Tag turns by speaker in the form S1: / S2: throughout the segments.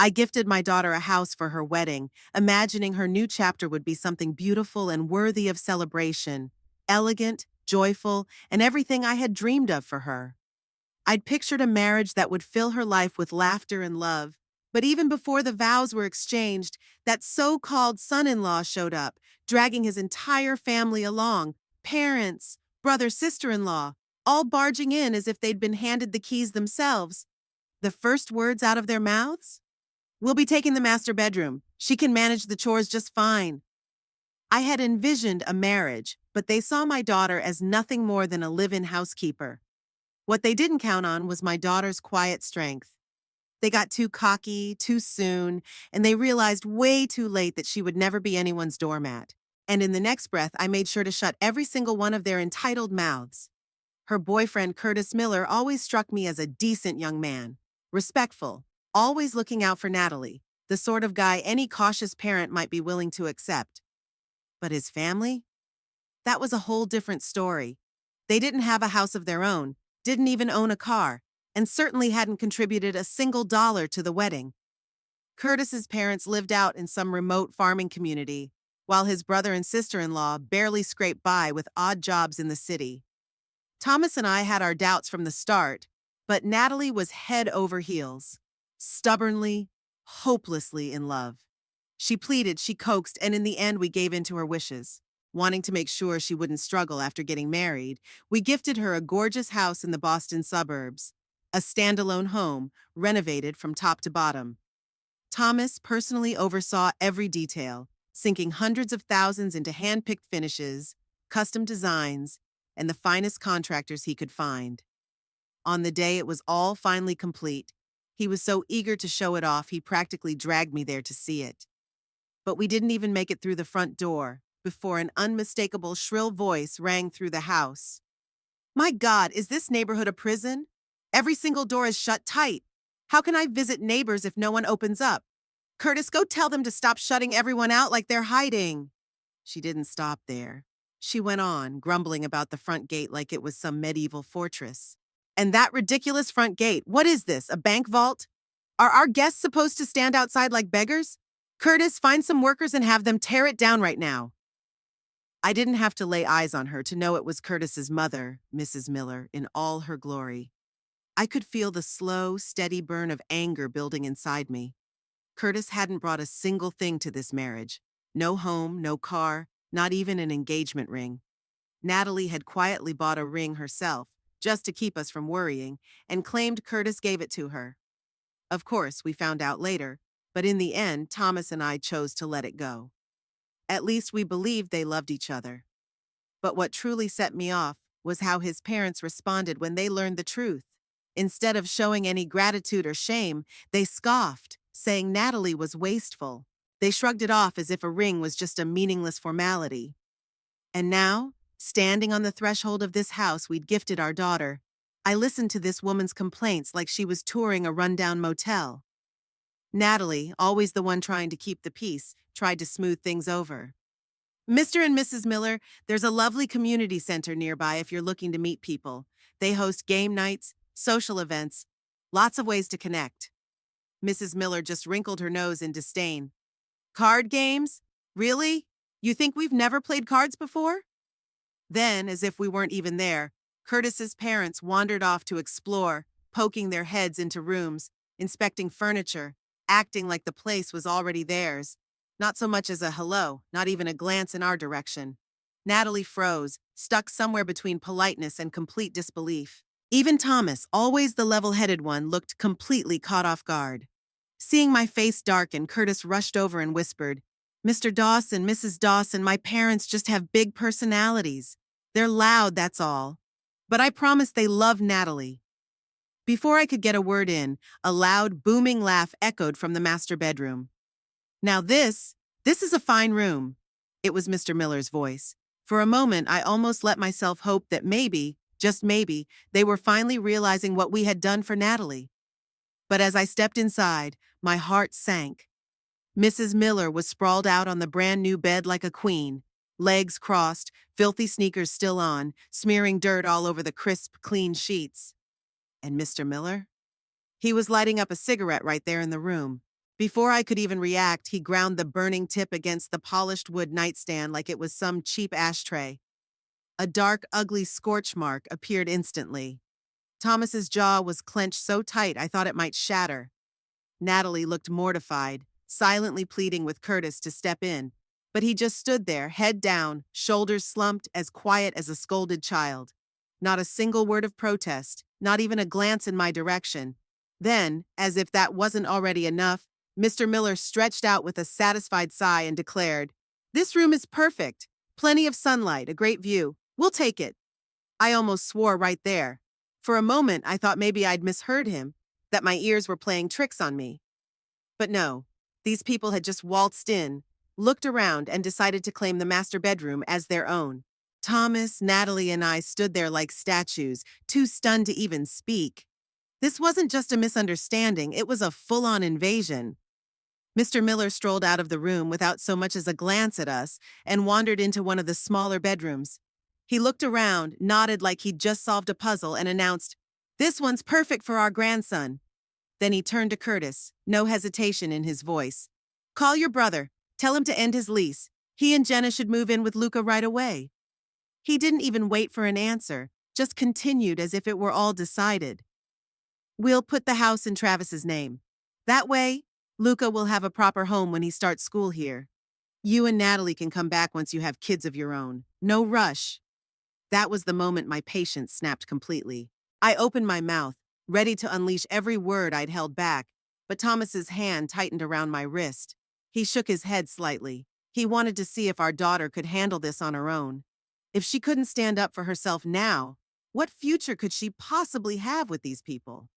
S1: I gifted my daughter a house for her wedding, imagining her new chapter would be something beautiful and worthy of celebration, elegant, joyful, and everything I had dreamed of for her. I'd pictured a marriage that would fill her life with laughter and love. But even before the vows were exchanged, that so-called son-in-law showed up, dragging his entire family along, parents, brother, sister-in-law, all barging in as if they'd been handed the keys themselves. The first words out of their mouths? "We'll be taking the master bedroom. She can manage the chores just fine." I had envisioned a marriage, but they saw my daughter as nothing more than a live-in housekeeper. What they didn't count on was my daughter's quiet strength. They got too cocky, too soon, and they realized way too late that she would never be anyone's doormat. And in the next breath, I made sure to shut every single one of their entitled mouths. Her boyfriend, Curtis Miller, always struck me as a decent young man, respectful, always looking out for Natalie, the sort of guy any cautious parent might be willing to accept. But his family? That was a whole different story. They didn't have a house of their own, didn't even own a car, and certainly hadn't contributed a single dollar to the wedding. Curtis's parents lived out in some remote farming community, while his brother and sister-in-law barely scraped by with odd jobs in the city. Thomas and I had our doubts from the start, but Natalie was head over heels, stubbornly, hopelessly in love. She pleaded, she coaxed, and in the end we gave in to her wishes. Wanting to make sure she wouldn't struggle after getting married, we gifted her a gorgeous house in the Boston suburbs, a standalone home, renovated from top to bottom. Thomas personally oversaw every detail, sinking hundreds of thousands into hand-picked finishes, custom designs, and the finest contractors he could find. On the day it was all finally complete, he was so eager to show it off he practically dragged me there to see it. But we didn't even make it through the front door before an unmistakable shrill voice rang through the house. "My God, is this neighborhood a prison? Every single door is shut tight. How can I visit neighbors if no one opens up? Curtis, go tell them to stop shutting everyone out like they're hiding." She didn't stop there. She went on, grumbling about the front gate like it was some medieval fortress. "And that ridiculous front gate, what is this, a bank vault? Are our guests supposed to stand outside like beggars? Curtis, find some workers and have them tear it down right now." I didn't have to lay eyes on her to know it was Curtis's mother, Mrs. Miller, in all her glory. I could feel the slow, steady burn of anger building inside me. Curtis hadn't brought a single thing to this marriage. No home, no car, not even an engagement ring. Natalie had quietly bought a ring herself, just to keep us from worrying, and claimed Curtis gave it to her. Of course, we found out later, but in the end, Thomas and I chose to let it go. At least we believed they loved each other. But what truly set me off was how his parents responded when they learned the truth. Instead of showing any gratitude or shame, they scoffed, saying Natalie was wasteful. They shrugged it off as if a ring was just a meaningless formality. And now, standing on the threshold of this house we'd gifted our daughter, I listened to this woman's complaints like she was touring a rundown motel. Natalie, always the one trying to keep the peace, tried to smooth things over. "Mr. and Mrs. Miller, there's a lovely community center nearby if you're looking to meet people. They host game nights, social events, lots of ways to connect." Mrs. Miller just wrinkled her nose in disdain. "Card games? Really? You think we've never played cards before?" Then, as if we weren't even there, Curtis's parents wandered off to explore, poking their heads into rooms, inspecting furniture, acting like the place was already theirs. Not so much as a hello, not even a glance in our direction. Natalie froze, stuck somewhere between politeness and complete disbelief. Even Thomas, always the level-headed one, looked completely caught off guard. Seeing my face darken, Curtis rushed over and whispered, "Mr. Dawson, Mrs. Dawson, my parents just have big personalities. They're loud, that's all. But I promise they love Natalie." Before I could get a word in, a loud, booming laugh echoed from the master bedroom. "Now this is a fine room." It was Mr. Miller's voice. For a moment, I almost let myself hope that maybe, just maybe, they were finally realizing what we had done for Natalie. But as I stepped inside, my heart sank. Mrs. Miller was sprawled out on the brand new bed like a queen, legs crossed, filthy sneakers still on, smearing dirt all over the crisp, clean sheets. And Mr. Miller? He was lighting up a cigarette right there in the room. Before I could even react, he ground the burning tip against the polished wood nightstand like it was some cheap ashtray. A dark, ugly scorch mark appeared instantly. Thomas's jaw was clenched so tight I thought it might shatter. Natalie looked mortified, silently pleading with Curtis to step in. But he just stood there, head down, shoulders slumped, as quiet as a scolded child. Not a single word of protest, not even a glance in my direction. Then, as if that wasn't already enough, Mr. Miller stretched out with a satisfied sigh and declared, "This room is perfect. Plenty of sunlight, a great view. We'll take it." I almost swore right there. For a moment, I thought maybe I'd misheard him, that my ears were playing tricks on me. But no, these people had just waltzed in, looked around, and decided to claim the master bedroom as their own. Thomas, Natalie, and I stood there like statues, too stunned to even speak. This wasn't just a misunderstanding, it was a full-on invasion. Mr. Miller strolled out of the room without so much as a glance at us and wandered into one of the smaller bedrooms. He looked around, nodded like he'd just solved a puzzle, and announced, "This one's perfect for our grandson." Then he turned to Curtis, no hesitation in his voice. "Call your brother. Tell him to end his lease. He and Jenna should move in with Luca right away." He didn't even wait for an answer, just continued as if it were all decided. "We'll put the house in Travis's name. That way, Luca will have a proper home when he starts school here. You and Natalie can come back once you have kids of your own. No rush." That was the moment my patience snapped completely. I opened my mouth, ready to unleash every word I'd held back, but Thomas's hand tightened around my wrist. He shook his head slightly. He wanted to see if our daughter could handle this on her own. If she couldn't stand up for herself now, what future could she possibly have with these people?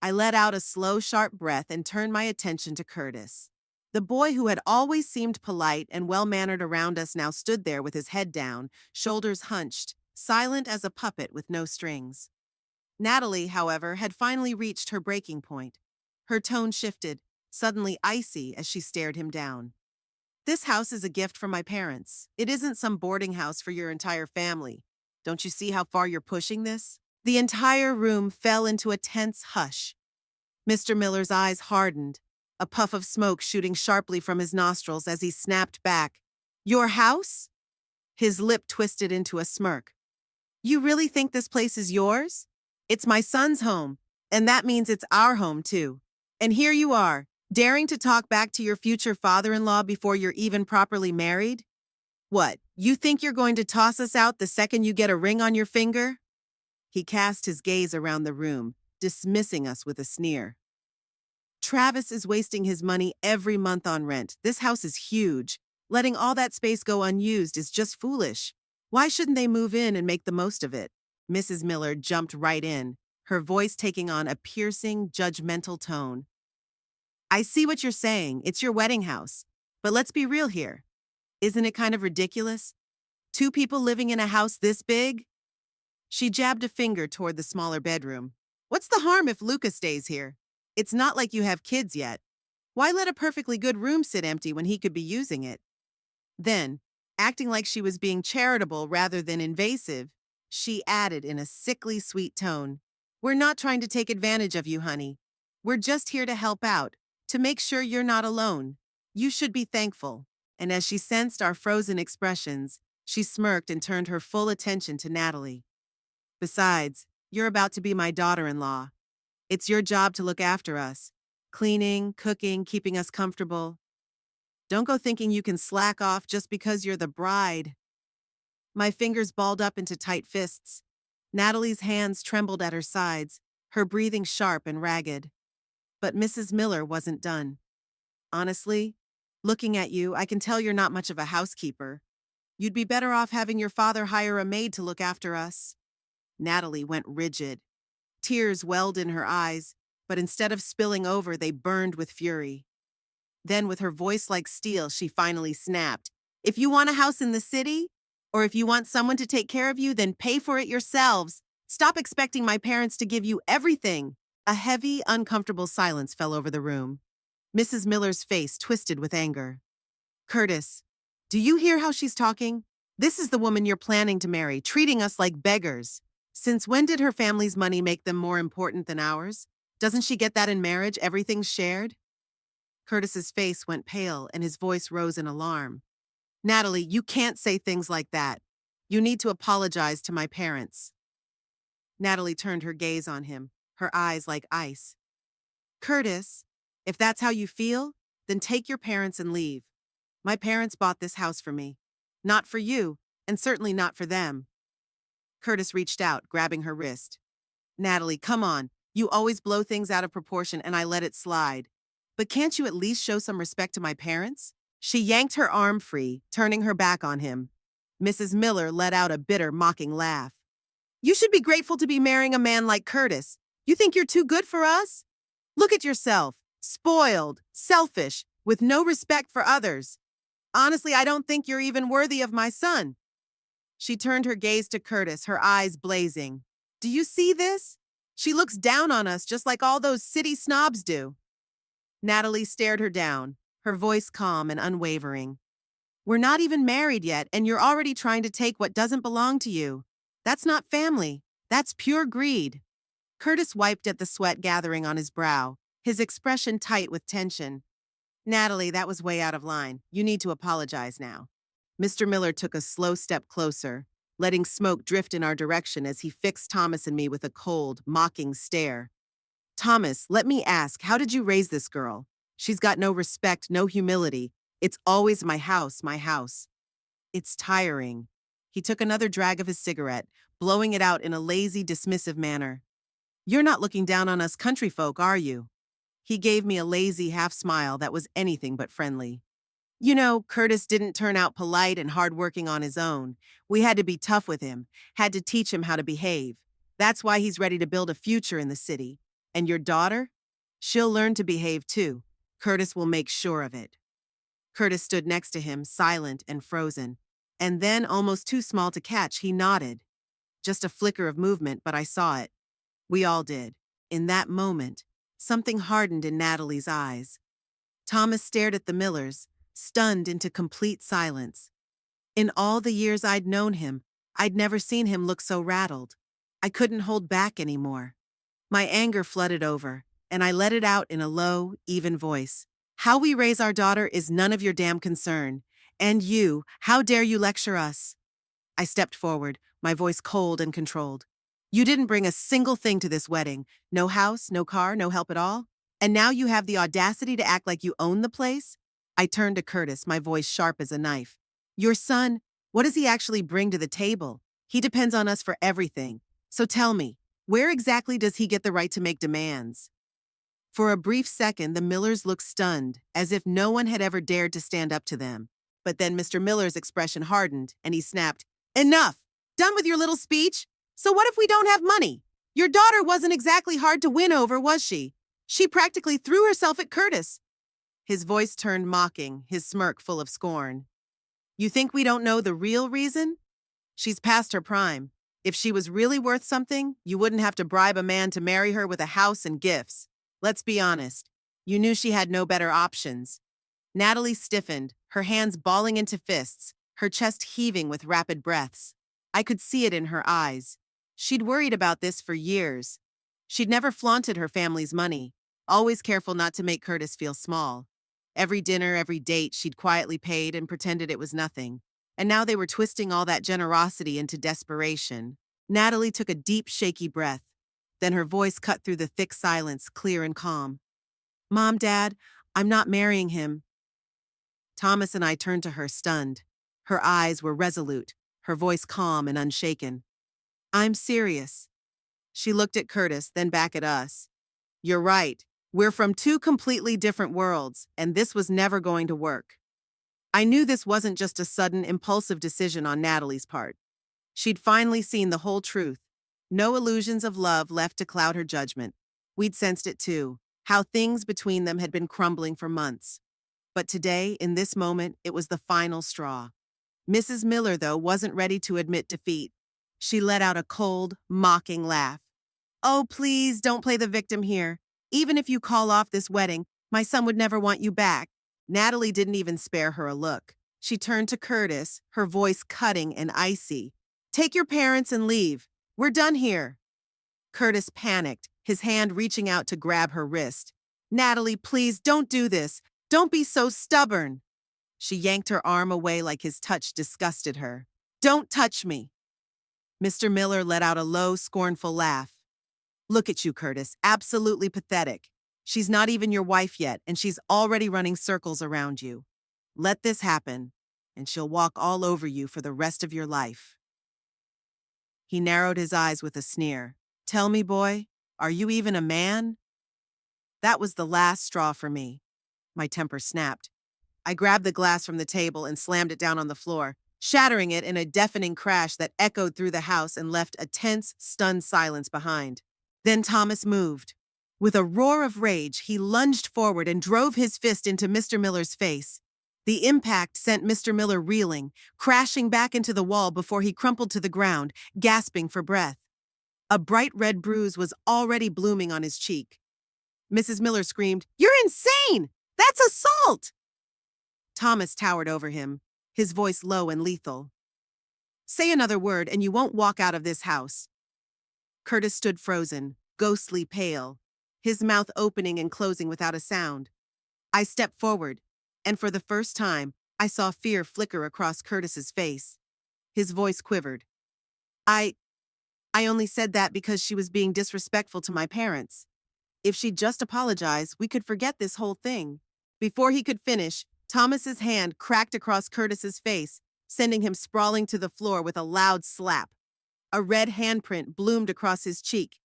S1: I let out a slow, sharp breath and turned my attention to Curtis. The boy who had always seemed polite and well-mannered around us now stood there with his head down, shoulders hunched, silent as a puppet with no strings. Natalie, however, had finally reached her breaking point. Her tone shifted, suddenly icy as she stared him down. "This house is a gift from my parents. It isn't some boarding house for your entire family. Don't you see how far you're pushing this?" The entire room fell into a tense hush. Mr. Miller's eyes hardened, a puff of smoke shooting sharply from his nostrils as he snapped back. "Your house?" His lip twisted into a smirk. "You really think this place is yours? It's my son's home, and that means it's our home too. And here you are, daring to talk back to your future father-in-law before you're even properly married? What, you think you're going to toss us out the second you get a ring on your finger?" He cast his gaze around the room, dismissing us with a sneer. "Travis is wasting his money every month on rent. This house is huge. Letting all that space go unused is just foolish. Why shouldn't they move in and make the most of it?" Mrs. Miller jumped right in, her voice taking on a piercing, judgmental tone. "I see what you're saying. It's your wedding house. But let's be real here. Isn't it kind of ridiculous? Two people living in a house this big?" She jabbed a finger toward the smaller bedroom. "What's the harm if Luca stays here? It's not like you have kids yet. Why let a perfectly good room sit empty when he could be using it?" Then, acting like she was being charitable rather than invasive, she added in a sickly sweet tone, "We're not trying to take advantage of you, honey. We're just here to help out, to make sure you're not alone. You should be thankful." And as she sensed our frozen expressions, she smirked and turned her full attention to Natalie. "Besides, you're about to be my daughter-in-law. It's your job to look after us. Cleaning, cooking, keeping us comfortable. Don't go thinking you can slack off just because you're the bride." My fingers balled up into tight fists. Natalie's hands trembled at her sides, her breathing sharp and ragged. But Mrs. Miller wasn't done. "Honestly, looking at you, I can tell you're not much of a housekeeper. You'd be better off having your father hire a maid to look after us." Natalie went rigid. Tears welled in her eyes, but instead of spilling over, they burned with fury. Then, with her voice like steel, she finally snapped, "If you want a house in the city, or if you want someone to take care of you, then pay for it yourselves. Stop expecting my parents to give you everything." A heavy, uncomfortable silence fell over the room. Mrs. Miller's face twisted with anger. "Curtis, do you hear how she's talking? This is the woman you're planning to marry, treating us like beggars. Since when did her family's money make them more important than ours? Doesn't she get that in marriage, everything's shared?" Curtis's face went pale and his voice rose in alarm. Natalie, you can't say things like that. You need to apologize to my parents. Natalie turned her gaze on him, her eyes like ice. Curtis, if that's how you feel, then take your parents and leave. My parents bought this house for me. Not for you, and certainly not for them. Curtis reached out, grabbing her wrist. Natalie, come on. You always blow things out of proportion and I let it slide. But can't you at least show some respect to my parents? She yanked her arm free, turning her back on him. Mrs. Miller let out a bitter, mocking laugh. You should be grateful to be marrying a man like Curtis. You think you're too good for us? Look at yourself. Spoiled, selfish, with no respect for others. Honestly, I don't think you're even worthy of my son. She turned her gaze to Curtis, her eyes blazing. Do you see this? She looks down on us just like all those city snobs do. Natalie stared her down, her voice calm and unwavering. We're not even married yet, and you're already trying to take what doesn't belong to you. That's not family. That's pure greed. Curtis wiped at the sweat gathering on his brow, his expression tight with tension. Natalie, that was way out of line. You need to apologize now. Mr. Miller took a slow step closer, letting smoke drift in our direction as he fixed Thomas and me with a cold, mocking stare. Thomas, let me ask, how did you raise this girl? She's got no respect, no humility. It's always my house, my house. It's tiring. He took another drag of his cigarette, blowing it out in a lazy, dismissive manner. You're not looking down on us country folk, are you? He gave me a lazy half smile that was anything but friendly. You know, Curtis didn't turn out polite and hardworking on his own. We had to be tough with him, had to teach him how to behave. That's why he's ready to build a future in the city. And your daughter? She'll learn to behave too. Curtis will make sure of it. Curtis stood next to him, silent and frozen. And then, almost too small to catch, he nodded. Just a flicker of movement, but I saw it. We all did. In that moment, something hardened in Natalie's eyes. Thomas stared at the Millers, stunned into complete silence. In all the years I'd known him, I'd never seen him look so rattled. I couldn't hold back anymore. My anger flooded over, and I let it out in a low, even voice. How we raise our daughter is none of your damn concern. And you, how dare you lecture us? I stepped forward, my voice cold and controlled. You didn't bring a single thing to this wedding. No house, no car, no help at all. And now you have the audacity to act like you own the place? I turned to Curtis, my voice sharp as a knife. Your son, what does he actually bring to the table? He depends on us for everything. So tell me, where exactly does he get the right to make demands? For a brief second, the Millers looked stunned, as if no one had ever dared to stand up to them. But then Mr. Miller's expression hardened, and he snapped, Enough! Done with your little speech? So what if we don't have money? Your daughter wasn't exactly hard to win over, was she? She practically threw herself at Curtis. His voice turned mocking, his smirk full of scorn. You think we don't know the real reason? She's past her prime. If she was really worth something, you wouldn't have to bribe a man to marry her with a house and gifts. Let's be honest. You knew she had no better options. Natalie stiffened, her hands balling into fists, her chest heaving with rapid breaths. I could see it in her eyes. She'd worried about this for years. She'd never flaunted her family's money, always careful not to make Curtis feel small. Every dinner, every date, she'd quietly paid and pretended it was nothing. And now they were twisting all that generosity into desperation. Natalie took a deep, shaky breath. Then her voice cut through the thick silence, clear and calm. Mom, Dad, I'm not marrying him. Thomas and I turned to her, stunned. Her eyes were resolute, her voice calm and unshaken. I'm serious. She looked at Curtis, then back at us. You're right. We're from two completely different worlds, and this was never going to work. I knew this wasn't just a sudden, impulsive decision on Natalie's part. She'd finally seen the whole truth. No illusions of love left to cloud her judgment. We'd sensed it too, how things between them had been crumbling for months. But today, in this moment, it was the final straw. Mrs. Miller, though, wasn't ready to admit defeat. She let out a cold, mocking laugh. Oh, please, don't play the victim here. Even if you call off this wedding, my son would never want you back. Natalie didn't even spare her a look. She turned to Curtis, her voice cutting and icy. Take your parents and leave. We're done here. Curtis panicked, his hand reaching out to grab her wrist. Natalie, please don't do this. Don't be so stubborn. She yanked her arm away like his touch disgusted her. Don't touch me. Mr. Miller let out a low, scornful laugh. Look at you, Curtis. Absolutely pathetic. She's not even your wife yet, and she's already running circles around you. Let this happen, and she'll walk all over you for the rest of your life. He narrowed his eyes with a sneer. Tell me, boy, are you even a man? That was the last straw for me. My temper snapped. I grabbed the glass from the table and slammed it down on the floor, shattering it in a deafening crash that echoed through the house and left a tense, stunned silence behind. Then Thomas moved. With a roar of rage, he lunged forward and drove his fist into Mr. Miller's face. The impact sent Mr. Miller reeling, crashing back into the wall before he crumpled to the ground, gasping for breath. A bright red bruise was already blooming on his cheek. Mrs. Miller screamed, "You're insane! That's assault!" Thomas towered over him, his voice low and lethal. Say another word and you won't walk out of this house. Curtis stood frozen, ghostly pale, his mouth opening and closing without a sound. I stepped forward, and for the first time, I saw fear flicker across Curtis's face. His voice quivered. I only said that because she was being disrespectful to my parents. If she'd just apologized, we could forget this whole thing. Before he could finish, Thomas's hand cracked across Curtis's face, sending him sprawling to the floor with a loud slap. A red handprint bloomed across his cheek.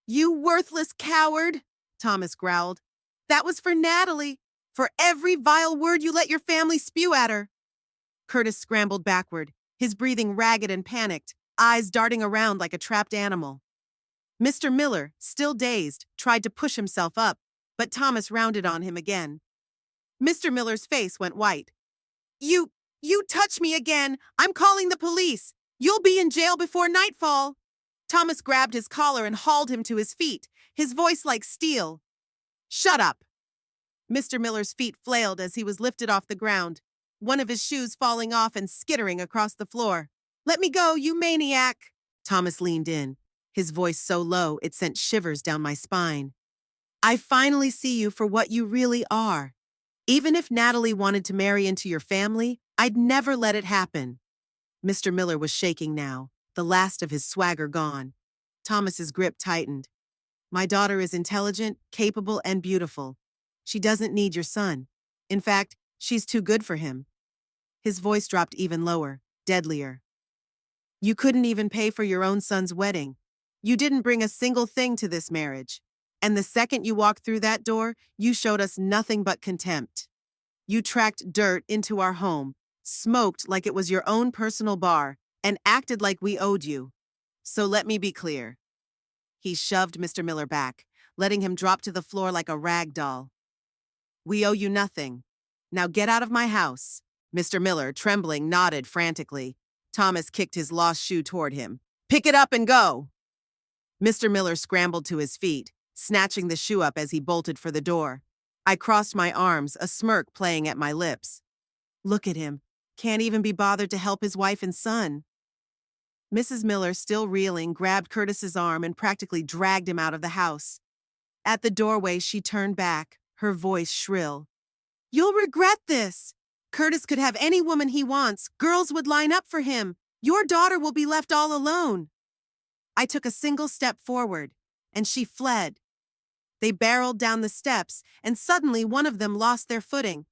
S1: You worthless coward, Thomas growled. That was for Natalie, for every vile word you let your family spew at her. Curtis scrambled backward, his breathing ragged and panicked, eyes darting around like a trapped animal. Mr. Miller, still dazed, tried to push himself up, but Thomas rounded on him again. Mr. Miller's face went white. You touch me again! I'm calling the police! You'll be in jail before nightfall! Thomas grabbed his collar and hauled him to his feet, his voice like steel. Shut up! Mr. Miller's feet flailed as he was lifted off the ground, one of his shoes falling off and skittering across the floor. Let me go, you maniac! Thomas leaned in, his voice so low it sent shivers down my spine. I finally see you for what you really are. Even if Natalie wanted to marry into your family, I'd never let it happen. Mr. Miller was shaking now, the last of his swagger gone. Thomas's grip tightened. My daughter is intelligent, capable, and beautiful. She doesn't need your son. In fact, she's too good for him. His voice dropped even lower, deadlier. You couldn't even pay for your own son's wedding. You didn't bring a single thing to this marriage. And the second you walked through that door, you showed us nothing but contempt. You tracked dirt into our home, smoked like it was your own personal bar, and acted like we owed you. So let me be clear. He shoved Mr. Miller back, letting him drop to the floor like a rag doll. We owe you nothing. Now get out of my house. Mr. Miller, trembling, nodded frantically. Thomas kicked his lost shoe toward him. Pick it up and go! Mr. Miller scrambled to his feet, snatching the shoe up as he bolted for the door. I crossed my arms, a smirk playing at my lips. Look at him. Can't even be bothered to help his wife and son. Mrs. Miller, still reeling, grabbed Curtis's arm and practically dragged him out of the house. At the doorway, she turned back, her voice shrill. You'll regret this. Curtis could have any woman he wants. Girls would line up for him. Your daughter will be left all alone. I took a single step forward, and she fled. They barreled down the steps, and suddenly one of them lost their footing.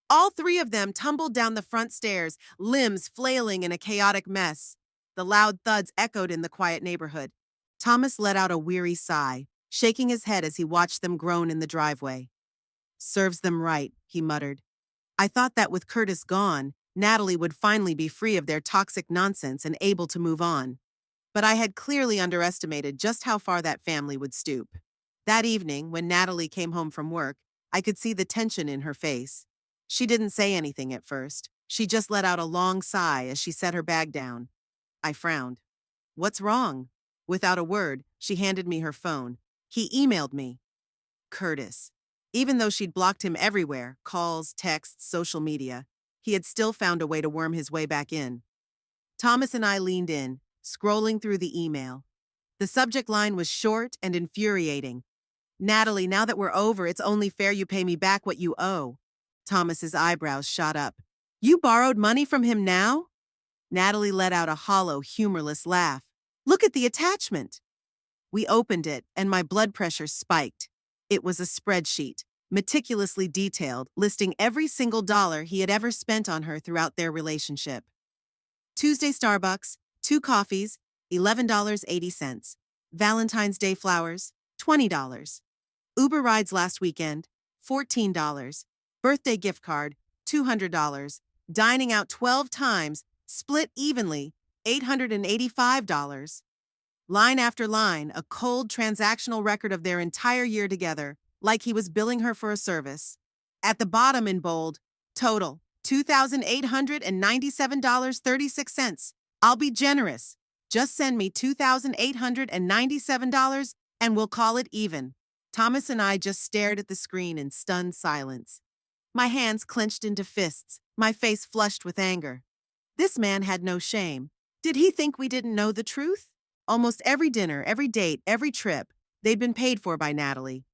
S1: All three of them tumbled down the front stairs, limbs flailing in a chaotic mess. The loud thuds echoed in the quiet neighborhood. Thomas let out a weary sigh, shaking his head as he watched them groan in the driveway. Serves them right, he muttered. I thought that with Curtis gone, Natalie would finally be free of their toxic nonsense and able to move on. But I had clearly underestimated just how far that family would stoop. That evening, when Natalie came home from work, I could see the tension in her face. She didn't say anything at first. She just let out a long sigh as she set her bag down. I frowned. What's wrong? Without a word, she handed me her phone. He emailed me. Curtis. Even though she'd blocked him everywhere, calls, texts, social media, he had still found a way to worm his way back in. Thomas and I leaned in, scrolling through the email. The subject line was short and infuriating. Natalie, now that we're over, it's only fair you pay me back what you owe. Thomas's eyebrows shot up. You borrowed money from him now? Natalie let out a hollow, humorless laugh. Look at the attachment. We opened it, and my blood pressure spiked. It was a spreadsheet, meticulously detailed, listing every single dollar he had ever spent on her throughout their relationship. Tuesday Starbucks, 2 coffees, $11.80. Valentine's Day flowers, $20. Uber rides last weekend, $14. Birthday gift card, $200. Dining out 12 times, split evenly, $885. Line after line, a cold transactional record of their entire year together, like he was billing her for a service. At the bottom in bold, total, $2,897.36. I'll be generous. Just send me $2,897 and we'll call it even. Thomas and I just stared at the screen in stunned silence. My hands clenched into fists, my face flushed with anger. This man had no shame. Did he think we didn't know the truth? Almost every dinner, every date, every trip, they'd been paid for by Natalie.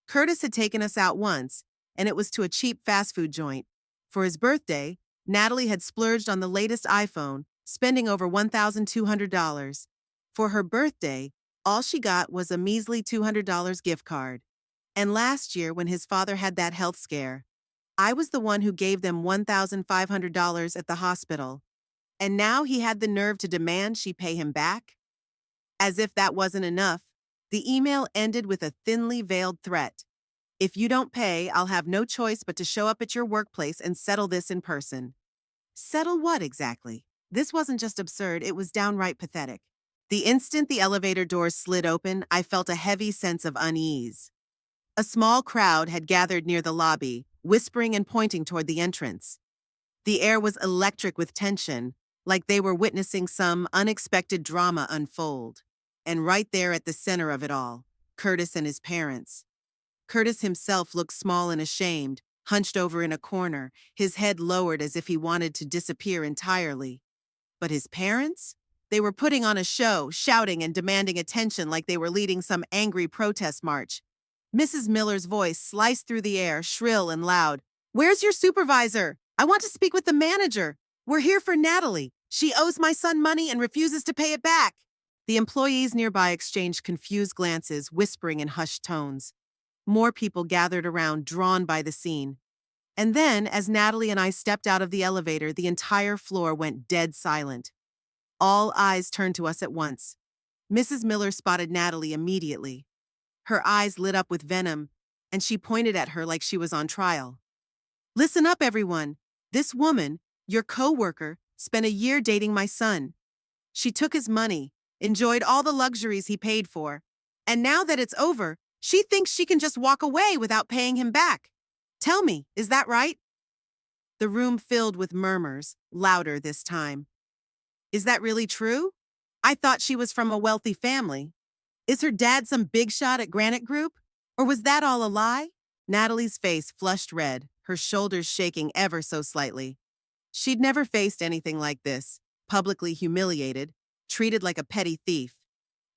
S1: Curtis had taken us out once, and it was to a cheap fast food joint. For his birthday, Natalie had splurged on the latest iPhone, spending over $1,200. For her birthday, all she got was a measly $200 gift card. And last year, when his father had that health scare, I was the one who gave them $1,500 at the hospital. And now he had the nerve to demand she pay him back? As if that wasn't enough, the email ended with a thinly veiled threat. If you don't pay, I'll have no choice but to show up at your workplace and settle this in person. Settle what exactly? This wasn't just absurd, it was downright pathetic. The instant the elevator doors slid open, I felt a heavy sense of unease. A small crowd had gathered near the lobby, whispering and pointing toward the entrance. The air was electric with tension, like they were witnessing some unexpected drama unfold. And right there at the center of it all, Curtis and his parents. Curtis himself looked small and ashamed, hunched over in a corner, his head lowered as if he wanted to disappear entirely. But his parents? They were putting on a show, shouting and demanding attention like they were leading some angry protest march. Mrs. Miller's voice sliced through the air, shrill and loud. Where's your supervisor? I want to speak with the manager. We're here for Natalie. She owes my son money and refuses to pay it back. The employees nearby exchanged confused glances, whispering in hushed tones. More people gathered around, drawn by the scene. And then, as Natalie and I stepped out of the elevator, the entire floor went dead silent. All eyes turned to us at once. Mrs. Miller spotted Natalie immediately. Her eyes lit up with venom, and she pointed at her like she was on trial. Listen up, everyone. This woman, your co-worker, spent a year dating my son. She took his money, enjoyed all the luxuries he paid for, and now that it's over, she thinks she can just walk away without paying him back. Tell me, is that right? The room filled with murmurs, louder this time. Is that really true? I thought she was from a wealthy family. Is her dad some big shot at Granite Group? Or was that all a lie? Natalie's face flushed red, her shoulders shaking ever so slightly. She'd never faced anything like this, publicly humiliated, treated like a petty thief.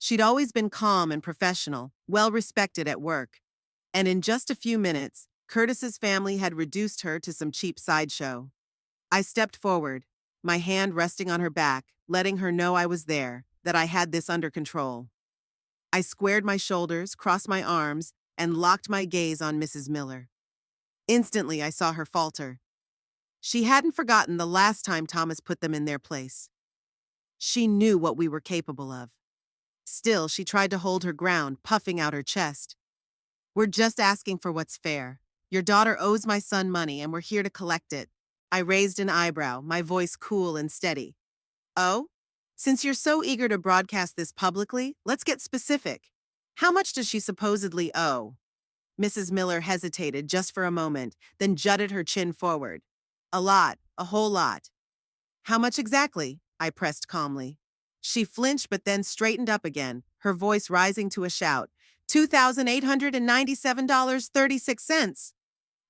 S1: She'd always been calm and professional, well-respected at work. And in just a few minutes, Curtis's family had reduced her to some cheap sideshow. I stepped forward, my hand resting on her back, letting her know I was there, that I had this under control. I squared my shoulders, crossed my arms, and locked my gaze on Mrs. Miller. Instantly, I saw her falter. She hadn't forgotten the last time Thomas put them in their place. She knew what we were capable of. Still, she tried to hold her ground, puffing out her chest. We're just asking for what's fair. Your daughter owes my son money, and we're here to collect it. I raised an eyebrow, my voice cool and steady. Oh? Since you're so eager to broadcast this publicly, let's get specific. How much does she supposedly owe? Mrs. Miller hesitated just for a moment, then jutted her chin forward. A lot, a whole lot. How much exactly? I pressed calmly. She flinched but then straightened up again, her voice rising to a shout. $2,897.36.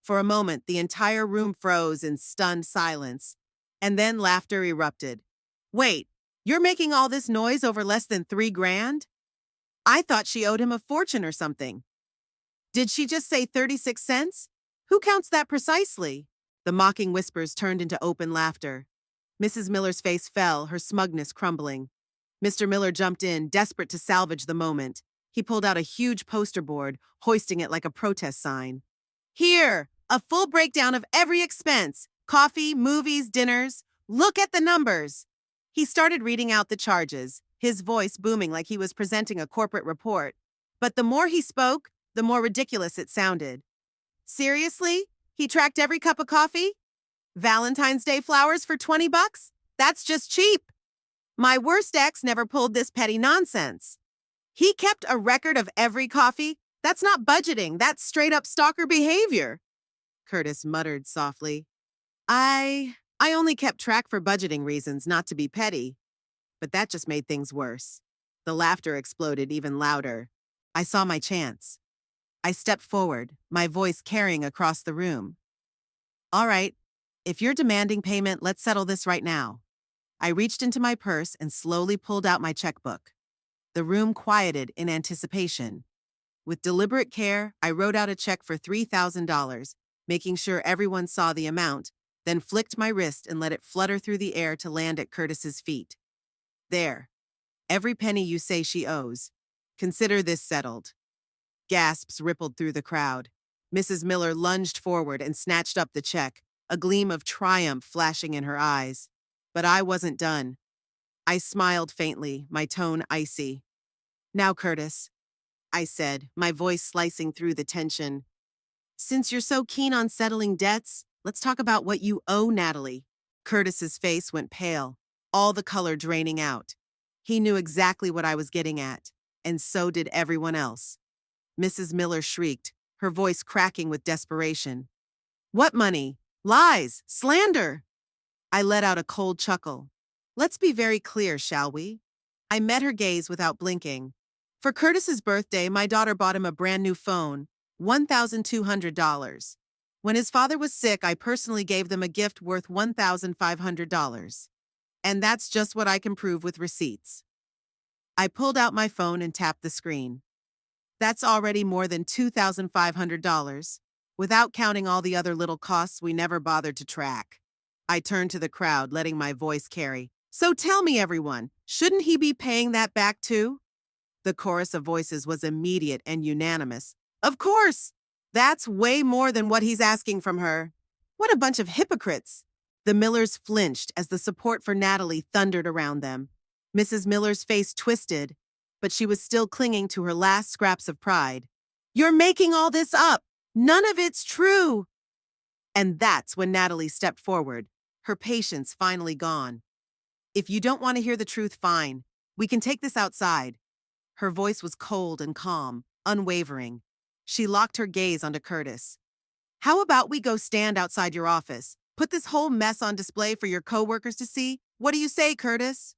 S1: For a moment, the entire room froze in stunned silence, and then laughter erupted. Wait, you're making all this noise over less than $3,000? I thought she owed him a fortune or something. Did she just say 36 cents? Who counts that precisely? The mocking whispers turned into open laughter. Mrs. Miller's face fell, her smugness crumbling. Mr. Miller jumped in, desperate to salvage the moment. He pulled out a huge poster board, hoisting it like a protest sign. Here, a full breakdown of every expense. Coffee, movies, dinners. Look at the numbers. He started reading out the charges, his voice booming like he was presenting a corporate report. But the more he spoke, the more ridiculous it sounded. Seriously? He tracked every cup of coffee? Valentine's Day flowers for $20? That's just cheap. My worst ex never pulled this petty nonsense. He kept a record of every coffee? That's not budgeting, that's straight up stalker behavior. Curtis muttered softly. I only kept track for budgeting reasons, not to be petty. But that just made things worse. The laughter exploded even louder. I saw my chance. I stepped forward, my voice carrying across the room. All right, if you're demanding payment, let's settle this right now. I reached into my purse and slowly pulled out my checkbook. The room quieted in anticipation. With deliberate care, I wrote out a check for $3,000, making sure everyone saw the amount, then flicked my wrist and let it flutter through the air to land at Curtis's feet. There. Every penny you say she owes. Consider this settled. Gasps rippled through the crowd. Mrs. Miller lunged forward and snatched up the check, a gleam of triumph flashing in her eyes. But I wasn't done. I smiled faintly, my tone icy. Now, Curtis, I said, my voice slicing through the tension. Since you're so keen on settling debts, let's talk about what you owe Natalie. Curtis's face went pale, all the color draining out. He knew exactly what I was getting at, and so did everyone else. Mrs. Miller shrieked, her voice cracking with desperation. What money? Lies! Slander! I let out a cold chuckle. Let's be very clear, shall we? I met her gaze without blinking. For Curtis's birthday, my daughter bought him a brand new phone, $1,200. When his father was sick, I personally gave them a gift worth $1,500. And that's just what I can prove with receipts. I pulled out my phone and tapped the screen. That's already more than $2,500, without counting all the other little costs we never bothered to track. I turned to the crowd, letting my voice carry. So tell me, everyone, shouldn't he be paying that back too? The chorus of voices was immediate and unanimous. Of course! That's way more than what he's asking from her. What a bunch of hypocrites! The Millers flinched as the support for Natalie thundered around them. Mrs. Miller's face twisted, but she was still clinging to her last scraps of pride. You're making all this up! None of it's true! And that's when Natalie stepped forward, her patience finally gone. If you don't want to hear the truth, fine. We can take this outside. Her voice was cold and calm, unwavering. She locked her gaze onto Curtis. How about we go stand outside your office? Put this whole mess on display for your coworkers to see? What do you say, Curtis?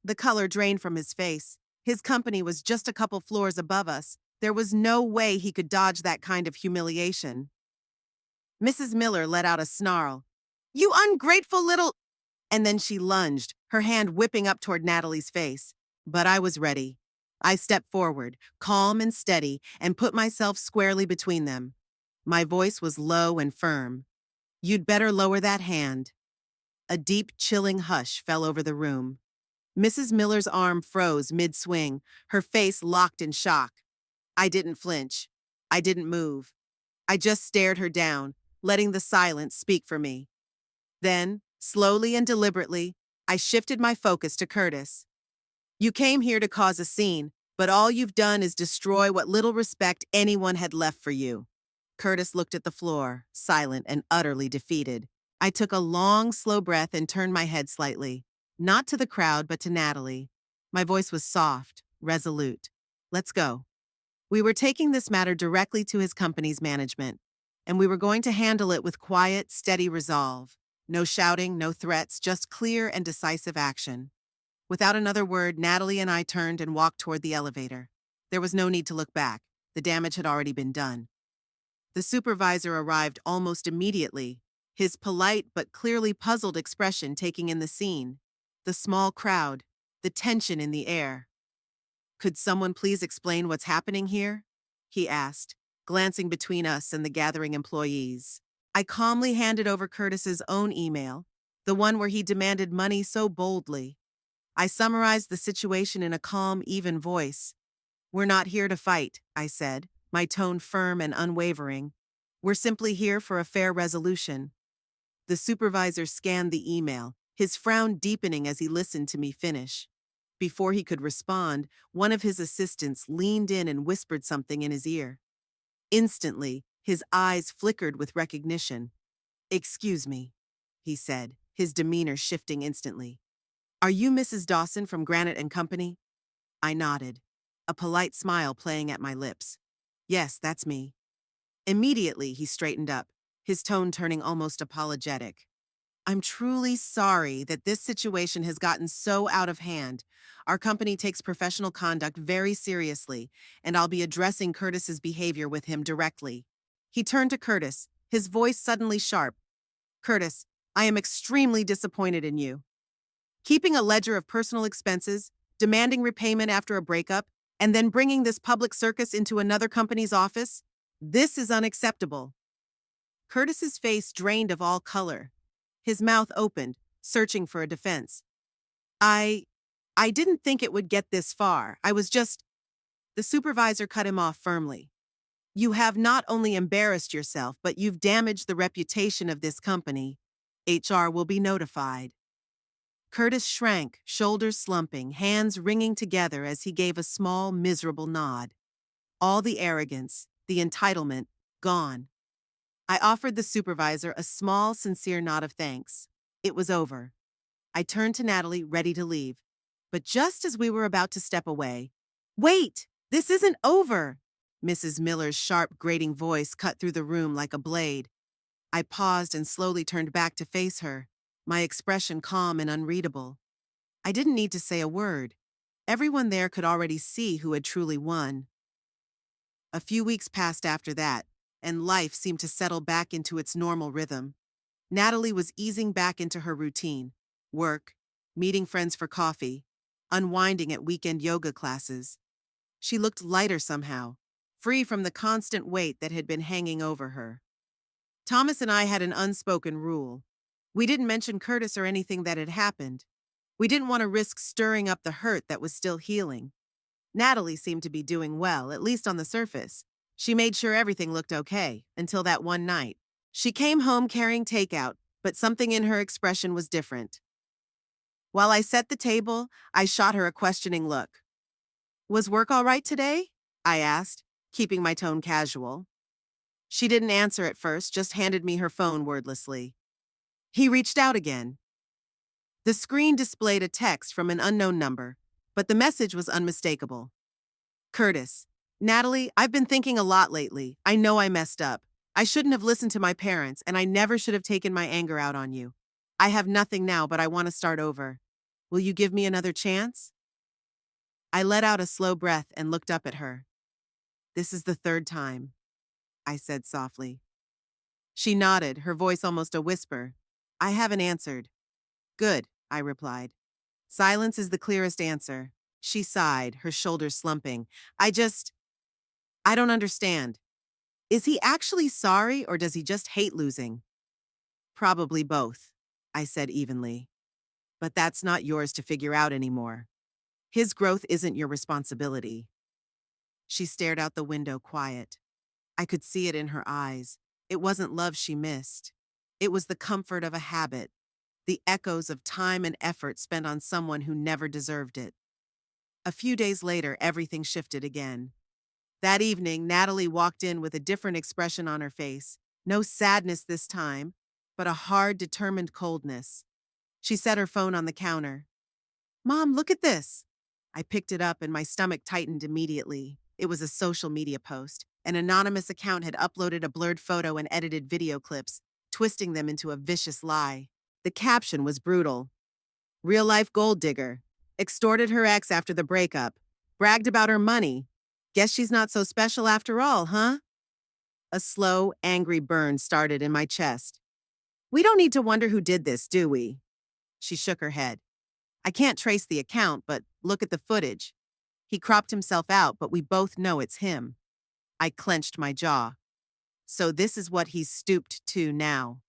S1: The color drained from his face. His company was just a couple floors above us. There was no way he could dodge that kind of humiliation. Mrs. Miller let out a snarl. You ungrateful little... And then she lunged, her hand whipping up toward Natalie's face. But I was ready. I stepped forward, calm and steady, and put myself squarely between them. My voice was low and firm. You'd better lower that hand. A deep, chilling hush fell over the room. Mrs. Miller's arm froze mid-swing, her face locked in shock. I didn't flinch. I didn't move. I just stared her down, letting the silence speak for me. Then, slowly and deliberately, I shifted my focus to Curtis. You came here to cause a scene, but all you've done is destroy what little respect anyone had left for you. Curtis looked at the floor, silent and utterly defeated. I took a long, slow breath and turned my head slightly, not to the crowd, but to Natalie. My voice was soft, resolute. Let's go. We were taking this matter directly to his company's management, and we were going to handle it with quiet, steady resolve. No shouting, no threats, just clear and decisive action. Without another word, Natalie and I turned and walked toward the elevator. There was no need to look back. The damage had already been done. The supervisor arrived almost immediately, his polite but clearly puzzled expression taking in the scene, the small crowd, the tension in the air. Could someone please explain what's happening here? He asked. glancing between us and the gathering employees. I calmly handed over Curtis's own email, the one where he demanded money so boldly. I summarized the situation in a calm, even voice. "We're not here to fight," I said, my tone firm and unwavering. "We're simply here for a fair resolution." The supervisor scanned the email, his frown deepening as he listened to me finish. Before he could respond, one of his assistants leaned in and whispered something in his ear. Instantly, his eyes flickered with recognition. "Excuse me," he said, his demeanor shifting instantly. "Are you Mrs. Dawson from Granite and Company?" I nodded, a polite smile playing at my lips. "Yes, that's me." Immediately, he straightened up, his tone turning almost apologetic. "I'm truly sorry that this situation has gotten so out of hand. Our company takes professional conduct very seriously, and I'll be addressing Curtis's behavior with him directly." He turned to Curtis, his voice suddenly sharp. "Curtis, I am extremely disappointed in you. Keeping a ledger of personal expenses, demanding repayment after a breakup, and then bringing this public circus into another company's office? This is unacceptable." Curtis's face drained of all color. His mouth opened, searching for a defense. I I didn't think it would get this far. I was just..." The supervisor cut him off firmly. "You have not only embarrassed yourself, but you've damaged the reputation of this company. HR will be notified." Curtis shrank, shoulders slumping, hands wringing together as he gave a small, miserable nod. All the arrogance, the entitlement, gone. I offered the supervisor a small, sincere nod of thanks. It was over. I turned to Natalie, ready to leave. But just as we were about to step away, "Wait! This isn't over!" Mrs. Miller's sharp, grating voice cut through the room like a blade. I paused and slowly turned back to face her, my expression calm and unreadable. I didn't need to say a word. Everyone there could already see who had truly won. A few weeks passed after that, and life seemed to settle back into its normal rhythm. Natalie was easing back into her routine: work, meeting friends for coffee, unwinding at weekend yoga classes. She looked lighter somehow, free from the constant weight that had been hanging over her. Thomas and I had an unspoken rule. We didn't mention Curtis or anything that had happened. We didn't want to risk stirring up the hurt that was still healing. Natalie seemed to be doing well, at least on the surface. She made sure everything looked okay, until that one night. She came home carrying takeout, but something in her expression was different. While I set the table, I shot her a questioning look. "Was work all right today?" I asked, keeping my tone casual. She didn't answer at first, just handed me her phone wordlessly. He reached out again. The screen displayed a text from an unknown number, but the message was unmistakable. "Curtis, Natalie, I've been thinking a lot lately. I know I messed up. I shouldn't have listened to my parents, and I never should have taken my anger out on you. I have nothing now, but I want to start over. Will you give me another chance?" I let out a slow breath and looked up at her. "This is the third time," I said softly. She nodded, her voice almost a whisper. "I haven't answered." "Good," I replied. "Silence is the clearest answer." She sighed, her shoulders slumping. I don't understand. Is he actually sorry, or does he just hate losing?" "Probably both," I said evenly. "But that's not yours to figure out anymore. His growth isn't your responsibility." She stared out the window, quiet. I could see it in her eyes. It wasn't love she missed. It was the comfort of a habit, the echoes of time and effort spent on someone who never deserved it. A few days later, everything shifted again. That evening, Natalie walked in with a different expression on her face. No sadness this time, but a hard, determined coldness. She set her phone on the counter. "Mom, look at this." I picked it up and my stomach tightened immediately. It was a social media post. An anonymous account had uploaded a blurred photo and edited video clips, twisting them into a vicious lie. The caption was brutal. "Real-life gold digger. Extorted her ex after the breakup. Bragged about her money. Guess she's not so special after all, huh?" A slow, angry burn started in my chest. "We don't need to wonder who did this, do we?" She shook her head. "I can't trace the account, but look at the footage. He cropped himself out, but we both know it's him." I clenched my jaw. So this is what he's stooped to now.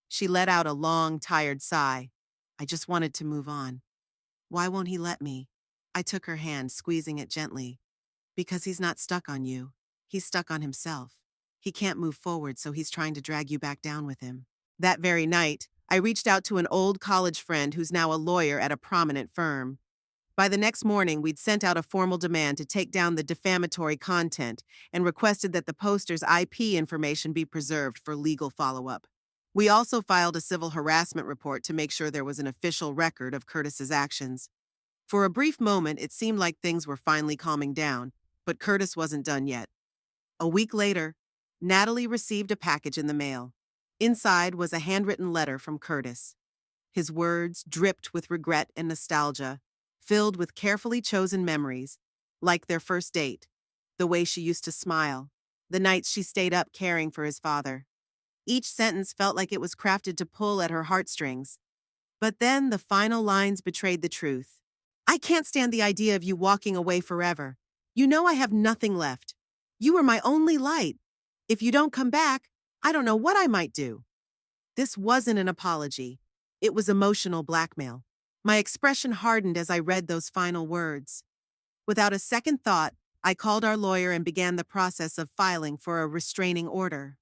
S1: She let out a long, tired sigh. I just wanted to move on. Why won't he let me? I took her hand, squeezing it gently. Because he's not stuck on you. He's stuck on himself. He can't move forward, so he's trying to drag you back down with him. That very night, I reached out to an old college friend who's now a lawyer at a prominent firm. By the next morning, we'd sent out a formal demand to take down the defamatory content and requested that the poster's IP information be preserved for legal follow-up. We also filed a civil harassment report to make sure there was an official record of Curtis's actions. For a brief moment, it seemed like things were finally calming down, but Curtis wasn't done yet. A week later, Natalie received a package in the mail. Inside was a handwritten letter from Curtis. His words dripped with regret and nostalgia, filled with carefully chosen memories, like their first date, the way she used to smile, the nights she stayed up caring for his father. Each sentence felt like it was crafted to pull at her heartstrings. But then the final lines betrayed the truth. I can't stand the idea of you walking away forever. You know I have nothing left. You were my only light. If you don't come back, I don't know what I might do. This wasn't an apology. It was emotional blackmail. My expression hardened as I read those final words. Without a second thought, I called our lawyer and began the process of filing for a restraining order.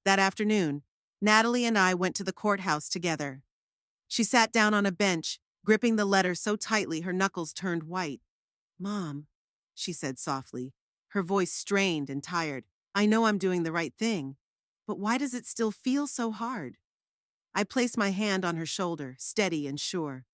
S1: That afternoon, Natalie and I went to the courthouse together. She sat down on a bench, gripping the letter so tightly her knuckles turned white. "Mom," she said softly, her voice strained and tired. "I know I'm doing the right thing, but why does it still feel so hard?" I placed my hand on her shoulder, steady and sure.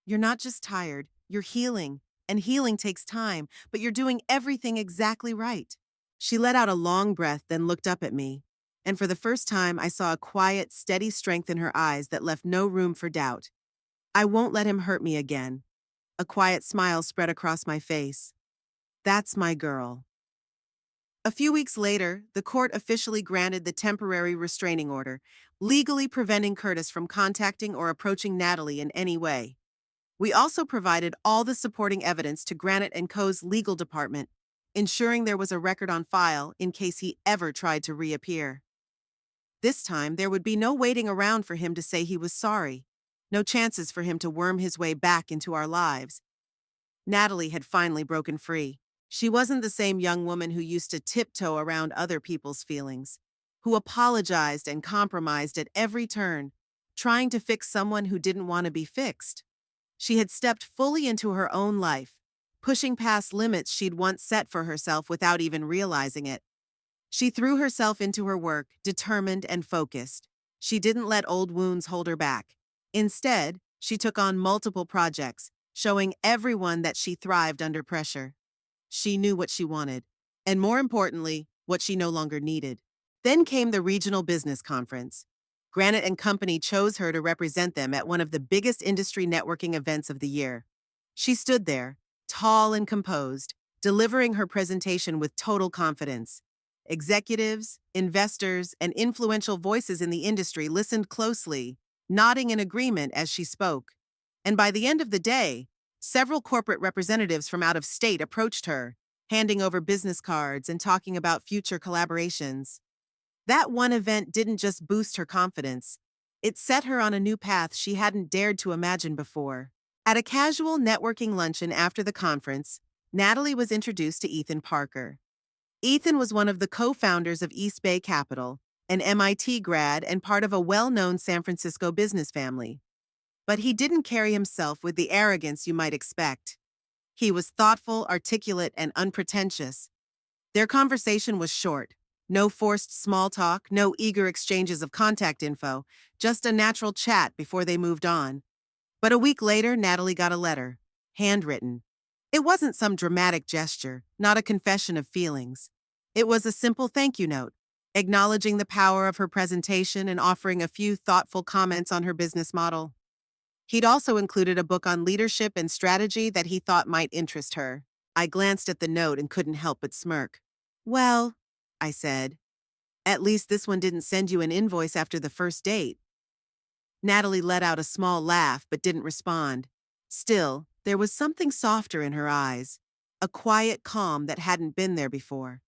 S1: "You're not just tired, you're healing, and healing takes time, but you're doing everything exactly right." She let out a long breath, then looked up at me, and for the first time I saw a quiet, steady strength in her eyes that left no room for doubt. "I won't let him hurt me again." A quiet smile spread across my face. "That's my girl." A few weeks later, the court officially granted the temporary restraining order, legally preventing Curtis from contacting or approaching Natalie in any way. We also provided all the supporting evidence to Granite & Co.'s legal department, ensuring there was a record on file in case he ever tried to reappear. This time, there would be no waiting around for him to say he was sorry, no chances for him to worm his way back into our lives. Natalie had finally broken free. She wasn't the same young woman who used to tiptoe around other people's feelings, who apologized and compromised at every turn, trying to fix someone who didn't want to be fixed. She had stepped fully into her own life, pushing past limits she'd once set for herself without even realizing it. She threw herself into her work, determined and focused. She didn't let old wounds hold her back. Instead, she took on multiple projects, showing everyone that she thrived under pressure. She knew what she wanted, and more importantly, what she no longer needed. Then came the regional business conference. Granite & Company chose her to represent them at one of the biggest industry networking events of the year. She stood there, tall and composed, delivering her presentation with total confidence. Executives, investors, and influential voices in the industry listened closely, nodding in agreement as she spoke. And by the end of the day, several corporate representatives from out of state approached her, handing over business cards and talking about future collaborations. That one event didn't just boost her confidence. It set her on a new path she hadn't dared to imagine before. At a casual networking luncheon after the conference, Natalie was introduced to Ethan Parker. Ethan was one of the co-founders of East Bay Capital, an MIT grad and part of a well-known San Francisco business family. But he didn't carry himself with the arrogance you might expect. He was thoughtful, articulate, and unpretentious. Their conversation was short. No forced small talk, no eager exchanges of contact info, just a natural chat before they moved on. But a week later, Natalie got a letter, handwritten. It wasn't some dramatic gesture, not a confession of feelings. It was a simple thank you note, acknowledging the power of her presentation and offering a few thoughtful comments on her business model. He'd also included a book on leadership and strategy that he thought might interest her. I glanced at the note and couldn't help but smirk. "Well," I said, "at least this one didn't send you an invoice after the first date." Natalie let out a small laugh but didn't respond. Still, there was something softer in her eyes, a quiet calm that hadn't been there before.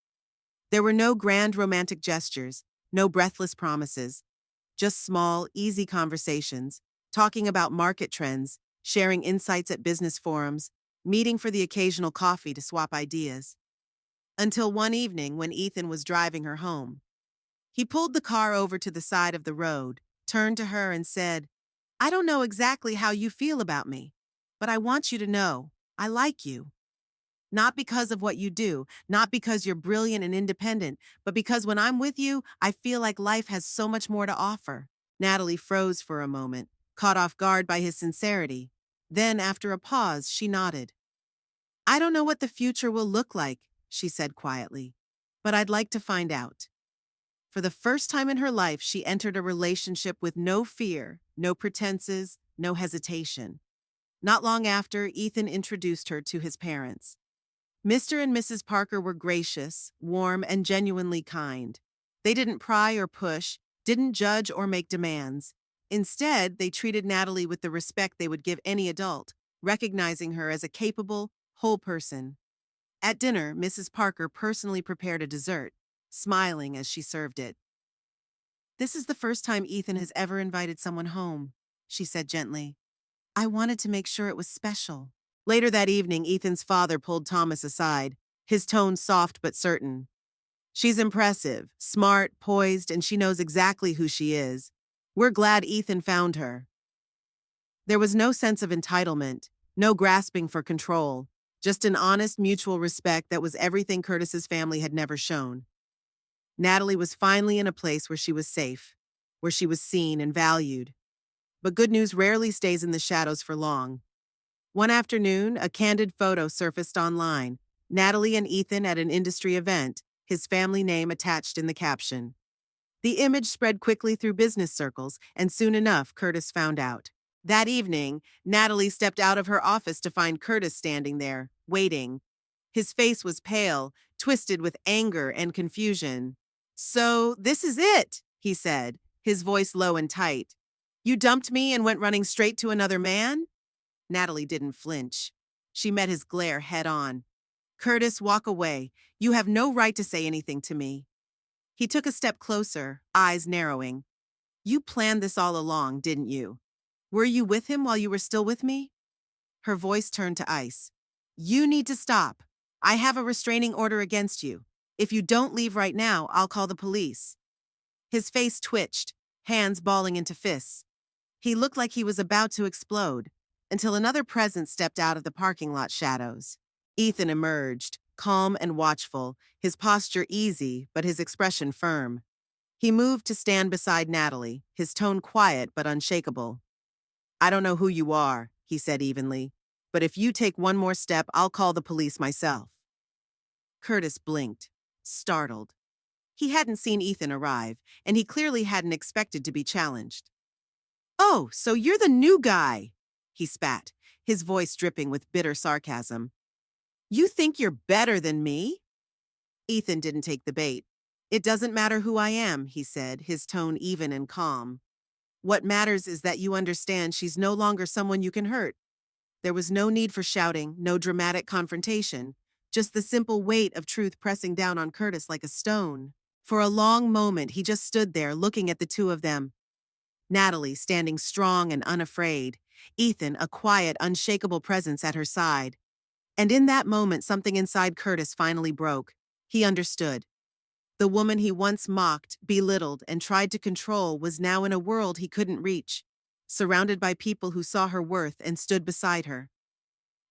S1: There were no grand romantic gestures, no breathless promises, just small, easy conversations, talking about market trends, sharing insights at business forums, meeting for the occasional coffee to swap ideas. Until one evening when Ethan was driving her home. He pulled the car over to the side of the road, turned to her and said, "I don't know exactly how you feel about me, but I want you to know I like you. Not because of what you do, not because you're brilliant and independent, but because when I'm with you, I feel like life has so much more to offer." Natalie froze for a moment, caught off guard by his sincerity. Then, after a pause, she nodded. "I don't know what the future will look like," she said quietly, "but I'd like to find out." For the first time in her life, she entered a relationship with no fear, no pretenses, no hesitation. Not long after, Ethan introduced her to his parents. Mr. and Mrs. Parker were gracious, warm, and genuinely kind. They didn't pry or push, didn't judge or make demands. Instead, they treated Natalie with the respect they would give any adult, recognizing her as a capable, whole person. At dinner, Mrs. Parker personally prepared a dessert, smiling as she served it. "This is the first time Ethan has ever invited someone home," she said gently. "I wanted to make sure it was special." Later that evening, Ethan's father pulled Thomas aside, his tone soft but certain. "She's impressive, smart, poised, and she knows exactly who she is. We're glad Ethan found her." There was no sense of entitlement, no grasping for control, just an honest mutual respect that was everything Curtis's family had never shown. Natalie was finally in a place where she was safe, where she was seen and valued. But good news rarely stays in the shadows for long. One afternoon, a candid photo surfaced online. Natalie and Ethan at an industry event, his family name attached in the caption. The image spread quickly through business circles, and soon enough, Curtis found out. That evening, Natalie stepped out of her office to find Curtis standing there, waiting. His face was pale, twisted with anger and confusion. "So, this is it," he said, his voice low and tight. "You dumped me and went running straight to another man?" Natalie didn't flinch. She met his glare head on. "Curtis, walk away. You have no right to say anything to me." He took a step closer, eyes narrowing. "You planned this all along, didn't you? Were you with him while you were still with me?" Her voice turned to ice. "You need to stop. I have a restraining order against you. If you don't leave right now, I'll call the police." His face twitched, hands balling into fists. He looked like he was about to explode, until another presence stepped out of the parking lot shadows. Ethan emerged, calm and watchful, his posture easy, but his expression firm. He moved to stand beside Natalie, his tone quiet but unshakable. "I don't know who you are," he said evenly, "but if you take one more step, I'll call the police myself." Curtis blinked, startled. He hadn't seen Ethan arrive, and he clearly hadn't expected to be challenged. "Oh, so you're the new guy," he spat, his voice dripping with bitter sarcasm. "You think you're better than me?" Ethan didn't take the bait. "It doesn't matter who I am," he said, his tone even and calm. "What matters is that you understand she's no longer someone you can hurt." There was no need for shouting, no dramatic confrontation, just the simple weight of truth pressing down on Curtis like a stone. For a long moment, he just stood there looking at the two of them. Natalie standing strong and unafraid, Ethan a quiet, unshakable presence at her side. And in that moment, something inside Curtis finally broke. He understood. The woman he once mocked, belittled, and tried to control was now in a world he couldn't reach, surrounded by people who saw her worth and stood beside her.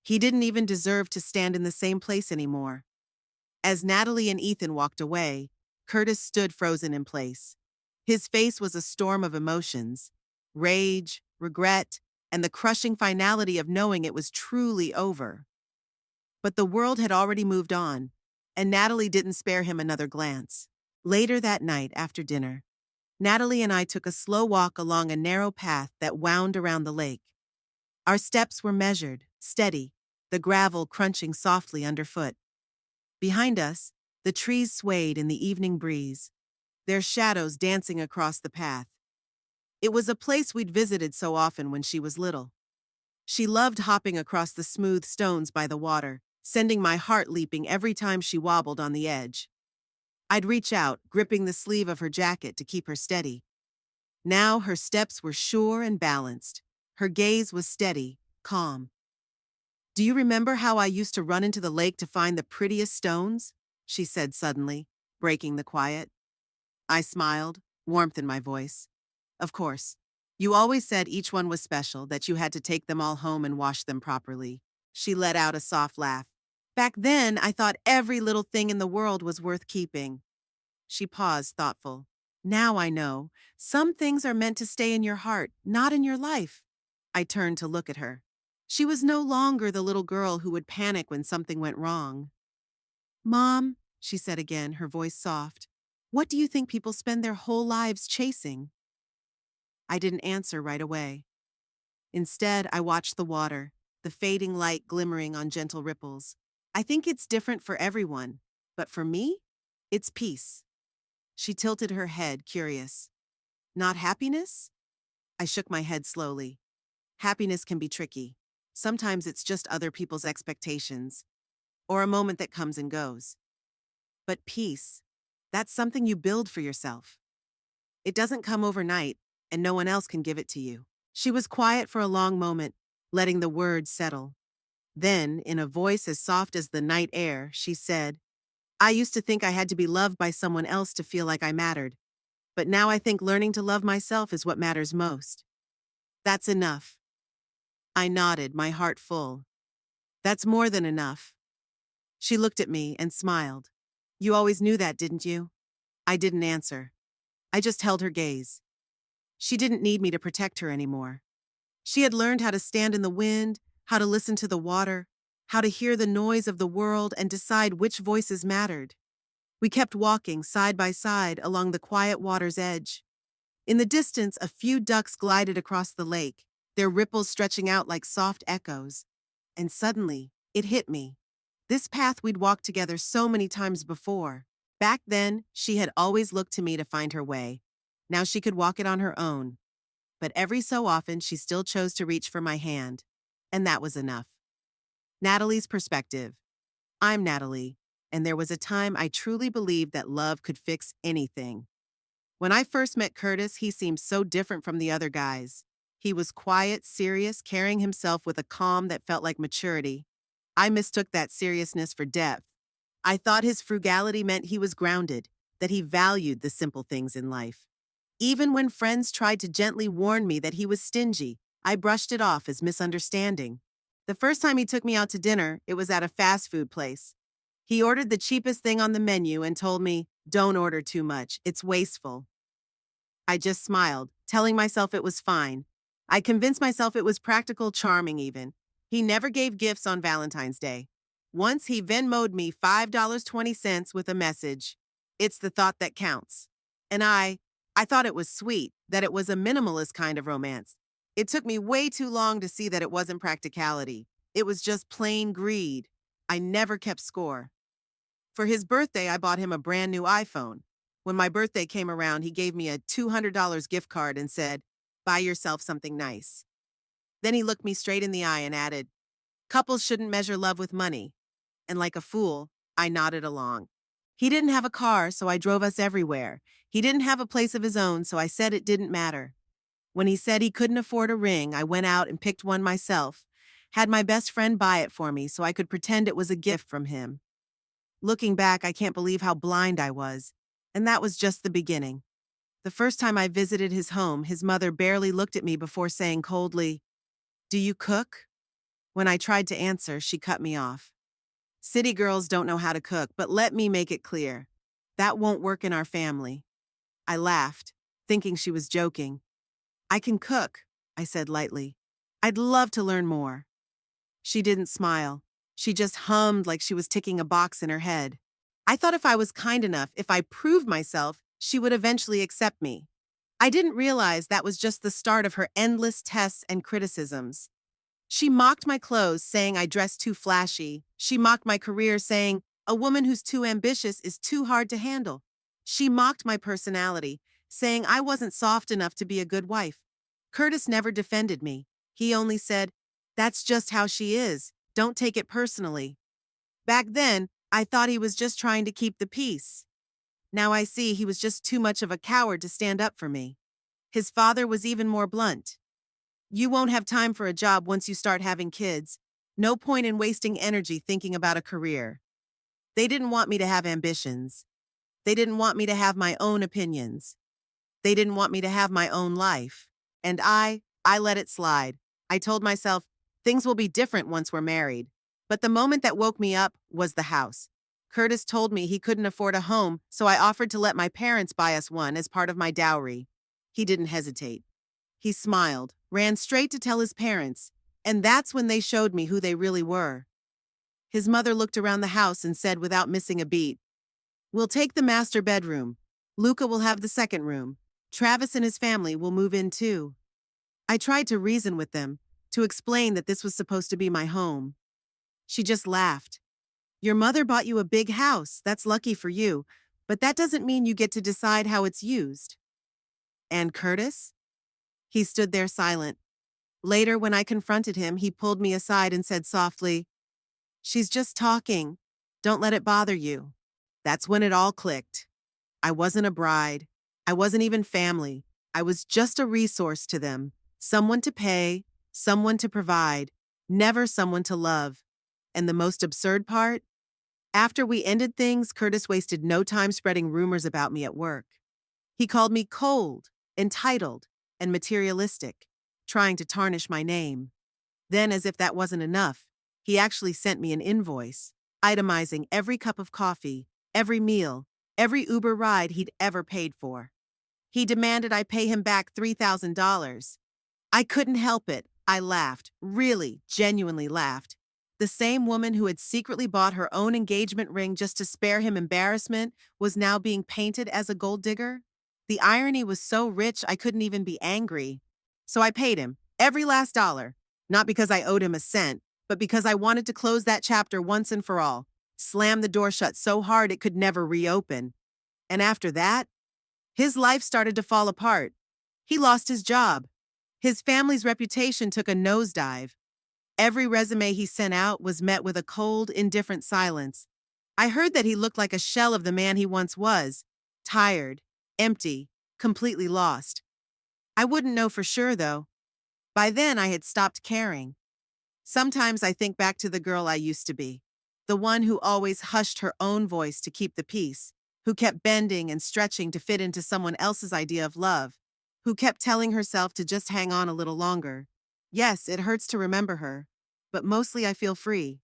S1: He didn't even deserve to stand in the same place anymore. As Natalie and Ethan walked away, Curtis stood frozen in place. His face was a storm of emotions, rage, regret, and the crushing finality of knowing it was truly over. But the world had already moved on, and Natalie didn't spare him another glance. Later that night, after dinner, Natalie and I took a slow walk along a narrow path that wound around the lake. Our steps were measured, steady, the gravel crunching softly underfoot. Behind us, the trees swayed in the evening breeze, their shadows dancing across the path. It was a place we'd visited so often when she was little. She loved hopping across the smooth stones by the water, sending my heart leaping every time she wobbled on the edge. I'd reach out, gripping the sleeve of her jacket to keep her steady. Now her steps were sure and balanced. Her gaze was steady, calm. "Do you remember how I used to run into the lake to find the prettiest stones?" she said suddenly, breaking the quiet. I smiled, warmth in my voice. "Of course. You always said each one was special, that you had to take them all home and wash them properly." She let out a soft laugh. "Back then, I thought every little thing in the world was worth keeping." She paused, thoughtful. "Now I know. Some things are meant to stay in your heart, not in your life." I turned to look at her. She was no longer the little girl who would panic when something went wrong. "Mom," she said again, her voice soft, "what do you think people spend their whole lives chasing?" I didn't answer right away. Instead, I watched the water, the fading light glimmering on gentle ripples. "I think it's different for everyone, but for me, it's peace." She tilted her head, curious. "Not happiness?" I shook my head slowly. "Happiness can be tricky. Sometimes it's just other people's expectations, or a moment that comes and goes. But peace, that's something you build for yourself. It doesn't come overnight, and no one else can give it to you." She was quiet for a long moment, letting the words settle. Then, in a voice as soft as the night air, she said, "I used to think I had to be loved by someone else to feel like I mattered. But now I think learning to love myself is what matters most." "That's enough." I nodded, my heart full. "That's more than enough." She looked at me and smiled. "You always knew that, didn't you?" I didn't answer. I just held her gaze. She didn't need me to protect her anymore. She had learned how to stand in the wind, how to listen to the water, how to hear the noise of the world and decide which voices mattered. We kept walking side by side along the quiet water's edge. In the distance, a few ducks glided across the lake, their ripples stretching out like soft echoes. And suddenly, it hit me. This path we'd walked together so many times before. Back then, she had always looked to me to find her way. Now she could walk it on her own. But every so often, she still chose to reach for my hand. And that was enough. Natalie's perspective. I'm Natalie, and there was a time I truly believed that love could fix anything. When I first met Curtis, he seemed so different from the other guys. He was quiet, serious, carrying himself with a calm that felt like maturity. I mistook that seriousness for depth. I thought his frugality meant he was grounded, that he valued the simple things in life. Even when friends tried to gently warn me that he was stingy, I brushed it off as misunderstanding. The first time he took me out to dinner, it was at a fast food place. He ordered the cheapest thing on the menu and told me, "Don't order too much, it's wasteful." I just smiled, telling myself it was fine. I convinced myself it was practical, charming even. He never gave gifts on Valentine's Day. Once he Venmo'd me $5.20 with a message, "It's the thought that counts." And I thought it was sweet, that it was a minimalist kind of romance. It took me way too long to see that it wasn't practicality. It was just plain greed. I never kept score. For his birthday, I bought him a brand new iPhone. When my birthday came around, he gave me a $200 gift card and said, "Buy yourself something nice." Then he looked me straight in the eye and added, "Couples shouldn't measure love with money." And like a fool, I nodded along. He didn't have a car, so I drove us everywhere. He didn't have a place of his own, so I said it didn't matter. When he said he couldn't afford a ring, I went out and picked one myself, had my best friend buy it for me so I could pretend it was a gift from him. Looking back, I can't believe how blind I was. And that was just the beginning. The first time I visited his home, his mother barely looked at me before saying coldly, "Do you cook?" When I tried to answer, she cut me off. "City girls don't know how to cook, but let me make it clear. That won't work in our family." I laughed, thinking she was joking. "I can cook," I said lightly. "I'd love to learn more." She didn't smile. She just hummed like she was ticking a box in her head. I thought if I was kind enough, if I proved myself, she would eventually accept me. I didn't realize that was just the start of her endless tests and criticisms. She mocked my clothes, saying I dressed too flashy. She mocked my career, saying a woman who's too ambitious is too hard to handle. She mocked my personality, saying I wasn't soft enough to be a good wife. Curtis never defended me. He only said, "That's just how she is. Don't take it personally." Back then, I thought he was just trying to keep the peace. Now I see he was just too much of a coward to stand up for me. His father was even more blunt. You won't have time for a job once you start having kids. No point in wasting energy thinking about a career. They didn't want me to have ambitions. They didn't want me to have my own opinions. They didn't want me to have my own life. And I let it slide. I told myself, things will be different once we're married. But the moment that woke me up was the house. Curtis told me he couldn't afford a home, so I offered to let my parents buy us one as part of my dowry. He didn't hesitate. He smiled, ran straight to tell his parents, and that's when they showed me who they really were. His mother looked around the house and said without missing a beat, "We'll take the master bedroom. Luca will have the second room. Travis and his family will move in too." I tried to reason with them, to explain that this was supposed to be my home. She just laughed. "Your mother bought you a big house, that's lucky for you, but that doesn't mean you get to decide how it's used." And Curtis? He stood there silent. Later, when I confronted him, he pulled me aside and said softly, "She's just talking. Don't let it bother you." That's when it all clicked. I wasn't a bride. I wasn't even family. I was just a resource to them. Someone to pay, someone to provide, never someone to love. And the most absurd part? After we ended things, Curtis wasted no time spreading rumors about me at work. He called me cold, entitled, and materialistic, trying to tarnish my name. Then, as if that wasn't enough, he actually sent me an invoice, itemizing every cup of coffee, every meal, every Uber ride he'd ever paid for. He demanded I pay him back $3,000. I couldn't help it. I laughed, really, genuinely laughed. The same woman who had secretly bought her own engagement ring just to spare him embarrassment was now being painted as a gold digger. The irony was so rich I couldn't even be angry. So I paid him, every last dollar, not because I owed him a cent, but because I wanted to close that chapter once and for all, slam the door shut so hard it could never reopen. And after that, his life started to fall apart. He lost his job. His family's reputation took a nosedive. Every resume he sent out was met with a cold, indifferent silence. I heard that he looked like a shell of the man he once was, tired, empty, completely lost. I wouldn't know for sure, though. By then, I had stopped caring. Sometimes I think back to the girl I used to be, the one who always hushed her own voice to keep the peace, who kept bending and stretching to fit into someone else's idea of love, who kept telling herself to just hang on a little longer. Yes, it hurts to remember her, but mostly I feel free.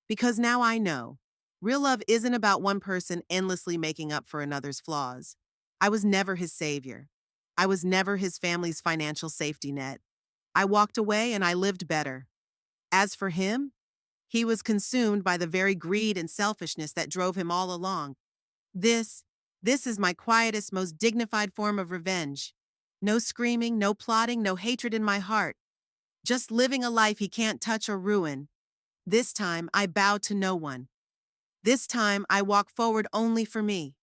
S1: Because now I know. Real love isn't about one person endlessly making up for another's flaws. I was never his savior. I was never his family's financial safety net. I walked away and I lived better. As for him, he was consumed by the very greed and selfishness that drove him all along. This, this is my quietest, most dignified form of revenge. No screaming, no plotting, no hatred in my heart. Just living a life he can't touch or ruin. This time, I bow to no one. This time, I walk forward only for me.